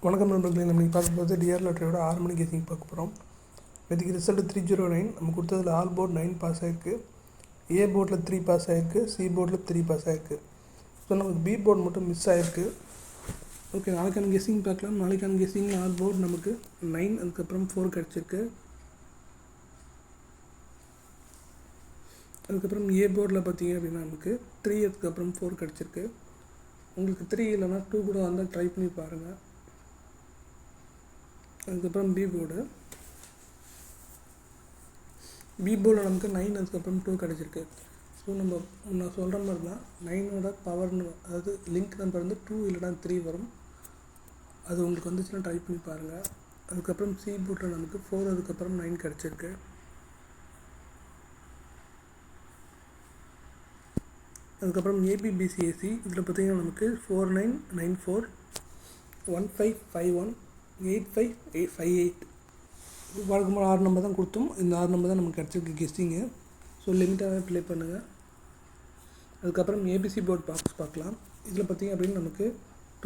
வணக்கம் நண்பர்களே, நம்ம இன்றைக்கி பார்க்கும்போது டிஆர் லாட்டரியோட 6 மணி கெஸிங் பார்க்க போகிறோம். இதுக்கு ரிசல்ட்டு 309. நம்ம கொடுத்ததில் ஆல் போர்ட் 9 பாஸ் ஆகிருக்கு, ஏ போர்டில் 3 பாஸ் ஆகிருக்கு, சி போர்டில் 3 பாஸ் ஆகிருக்கு. ஸோ நமக்கு பி போர்டு மட்டும் மிஸ் ஆகிருக்கு. ஓகே, நாளைக்கான கெஸிங் பார்க்கலாம். நாளைக்கான கெஸிங் ஆல் போர்டு நமக்கு 9, அதுக்கப்புறம் 4 கிடச்சிருக்கு. அதுக்கப்புறம் ஏ போர்டில் பார்த்தீங்க அப்படின்னா நமக்கு 3, அதுக்கப்புறம் 4 கிடச்சிருக்கு. உங்களுக்கு 3 இல்லைனா 2 கூட வந்தால் ட்ரை பண்ணி பாருங்கள். அதுக்கப்புறம் பி போர்டில் நமக்கு 9, அதுக்கப்புறம் 2 கிடச்சிருக்கு. ஸோ நான் சொல்கிற மாதிரி தான் 9ஓட பவர்னு, அதாவது லிங்க் நம்பர் வந்து 2 இல்லைனா 3 வரும். அது உங்களுக்கு வந்துச்சுன்னா ட்ரை பண்ணி பாருங்கள். அதுக்கப்புறம் சி போர்டில் நமக்கு 4, அதுக்கப்புறம் 9 கிடச்சிருக்கு. அதுக்கப்புறம் ஏபிபிசிஏசி இதில் பார்த்திங்கன்னா நமக்கு 4994 1551 8558. வழக்கமாக 6 நம்பர் தான் கொடுத்தோம். இந்த 6 நம்பர் தான் நமக்கு கிடச்சிருக்கு கெஸ்டிங்கு. ஸோ லிமிட்டாகவே ப்ளே பண்ணுங்கள். அதுக்கப்புறம் ஏபிசி போர்ட் பாக்ஸ் பார்க்கலாம். இதில் பார்த்திங்க அப்படின்னு நமக்கு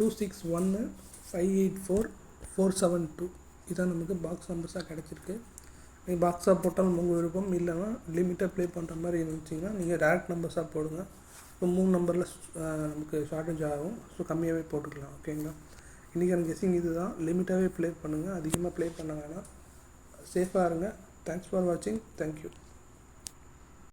261 584 472 இதான் நமக்கு பாக்ஸ் நம்பர்ஸாக கிடச்சிருக்கு. நீங்கள் பாக்ஸாக போட்டாலும் உங்கள் விருப்பம், இல்லைன்னா லிமிட்டாக ப்ளே பண்ணுற மாதிரி இருந்துச்சிங்கன்னா நீங்கள் டேரக்ட் நம்பர்ஸாக போடுங்க. ஸோ 3 நம்பரில் நமக்கு ஷார்ட்டேஜ் ஆகும். ஸோ கம்மியாகவே போட்டுக்கலாம். ஓகேங்களா? இன்றைக்கான கெஸிங் இது தான். லிமிட்டாகவே ப்ளே பண்ணுங்கள், அதிகமாக ப்ளே பண்ண வேணாம். சேஃபாக இருங்க. தேங்க்ஸ் ஃபார் வாட்சிங். தேங்க்யூ.